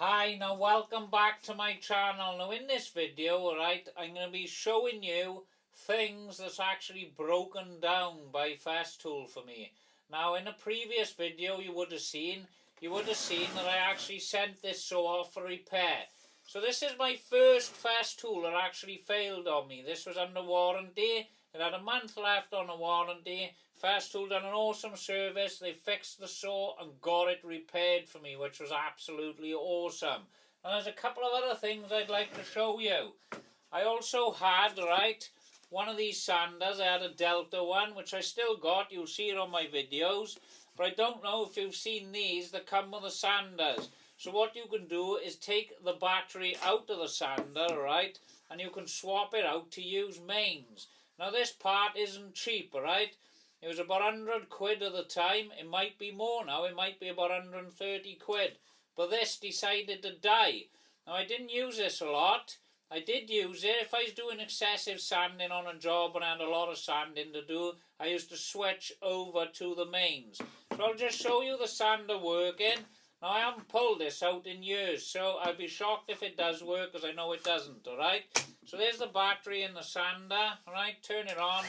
Hi, now welcome back to my channel. Now in this video, alright, I'm going to be showing you things that's actually broken down by Festool for me. Now in a previous video you would have seen that I actually sent this saw off for repair. So this is my first Festool that actually failed on me. This was under warranty. It had a month left on the warranty. Festool done an awesome service. They fixed the saw and got it repaired for me, which was absolutely awesome. And there's a couple of other things I'd like to show you. I also had, right, one of these sanders. I had a Delta one, which I still got. You'll see it on my videos. But I don't know if you've seen these that come with the sanders. So what you can do is take the battery out of the sander, right, and you can swap it out to use mains. Now this part isn't cheap, right? It was about 100 quid at the time. It might be more now. It might be about 130 quid. But this decided to die. Now I didn't use this a lot. I did use it. If I was doing excessive sanding on a job and I had a lot of sanding to do, I used to switch over to the mains. So I'll just show you the sander working. Now I haven't pulled this out in years, so I'd be shocked if it does work, because I know it doesn't, alright? So there's the battery in the sander, alright? Turn it on.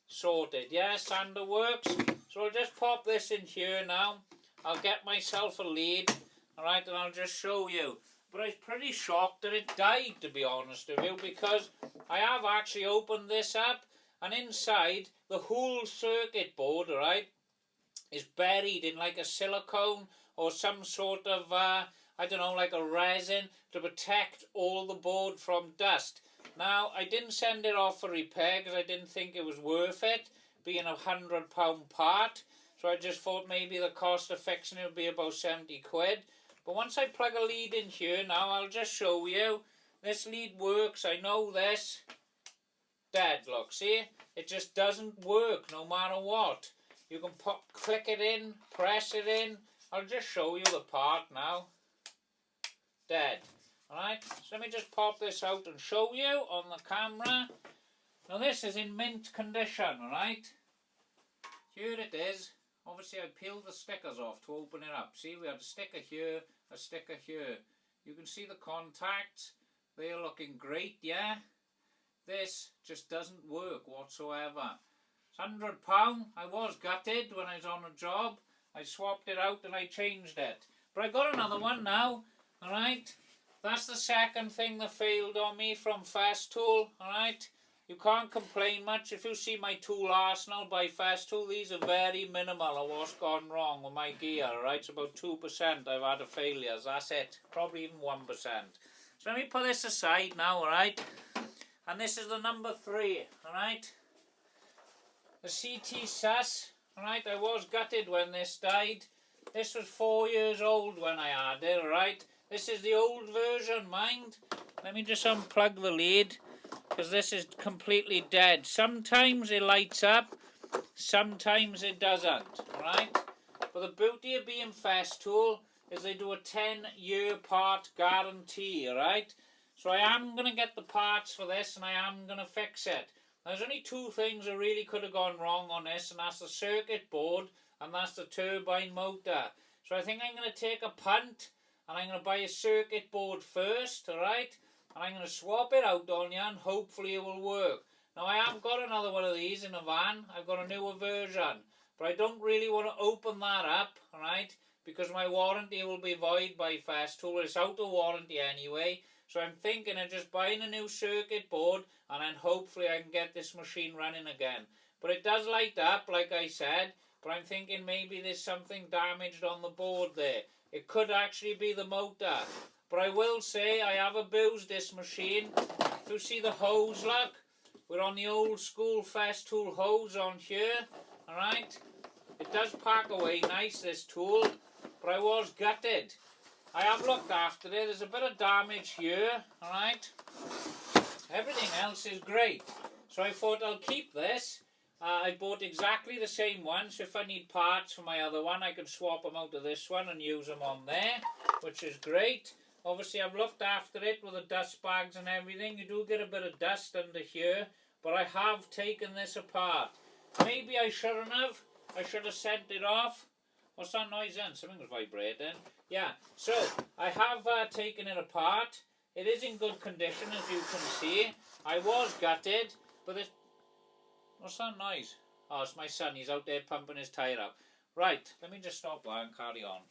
Sorted, yeah, sander works. So I'll just pop this in here now. I'll get myself a lead, alright, and I'll just show you. But I was pretty shocked that it died, to be honest with you, because I have actually opened this up, and inside the whole circuit board, alright, is buried in like a silicone or some sort of, I don't know, like a resin to protect all the board from dust. Now, I didn't send it off for repair because I didn't think it was worth it, being a £100 part. So I just thought maybe the cost of fixing it would be about 70 quid. But once I plug a lead in here now, I'll just show you. This lead works, I know this. Dead, look, see? It just doesn't work no matter what. You can click it in, press it in. I'll just show you the part now. Dead. Alright, so let me just pop this out and show you on the camera. Now this is in mint condition, alright? Here it is. Obviously I peeled the stickers off to open it up. See, we had a sticker here, a sticker here. You can see the contacts. They're looking great, yeah? This just doesn't work whatsoever. It's £100. I was gutted when I was on a job. I swapped it out and I changed it. But I got another one now, alright? That's the second thing that failed on me from Festool, alright? You can't complain much. If you see my tool arsenal by Festool, these are very minimal of what's gone wrong with my gear, alright? It's about 2% I've had of failures, that's it. Probably even 1%. So let me put this aside now, alright? And this is the number 3, alright? The CT Sus, alright, I was gutted when this died. This was 4 years old when I had it, alright. This is the old version, mind. Let me just unplug the lead, because this is completely dead. Sometimes it lights up, sometimes it doesn't, alright. But the beauty of being Festool is they do a 10-year part guarantee, alright. So I am going to get the parts for this and I am going to fix it. There's only 2 things that really could have gone wrong on this, and that's the circuit board and that's the turbine motor. So I think I'm going to take a punt and I'm going to buy a circuit board first, alright? And I'm going to swap it out on you and hopefully it will work. Now I have got another one of these in the van. I've got a newer version. But I don't really want to open that up, alright? Because my warranty will be void by Festool. It's out of warranty anyway. So I'm thinking of just buying a new circuit board and then hopefully I can get this machine running again. But it does light up, like I said, but I'm thinking maybe there's something damaged on the board there. It could actually be the motor. But I will say I have abused this machine. If you see the hose, look, we're on the old school Festool hose on here, alright? It does pack away nice, this tool, but I was gutted. I have looked after it. There's a bit of damage here, alright? Everything else is great. So I thought I'll keep this. I bought exactly the same one, so if I need parts for my other one, I can swap them out of this one and use them on there, which is great. Obviously, I've looked after it with the dust bags and everything. You do get a bit of dust under here, but I have taken this apart. Maybe I shouldn't have. I should have sent it off. What's that noise then? Something was vibrating. Yeah, so I have taken it apart. It is in good condition, as you can see. I was gutted, but it... What's that noise? Oh, it's my son. He's out there pumping his tyre up. Right, let me just stop there and carry on.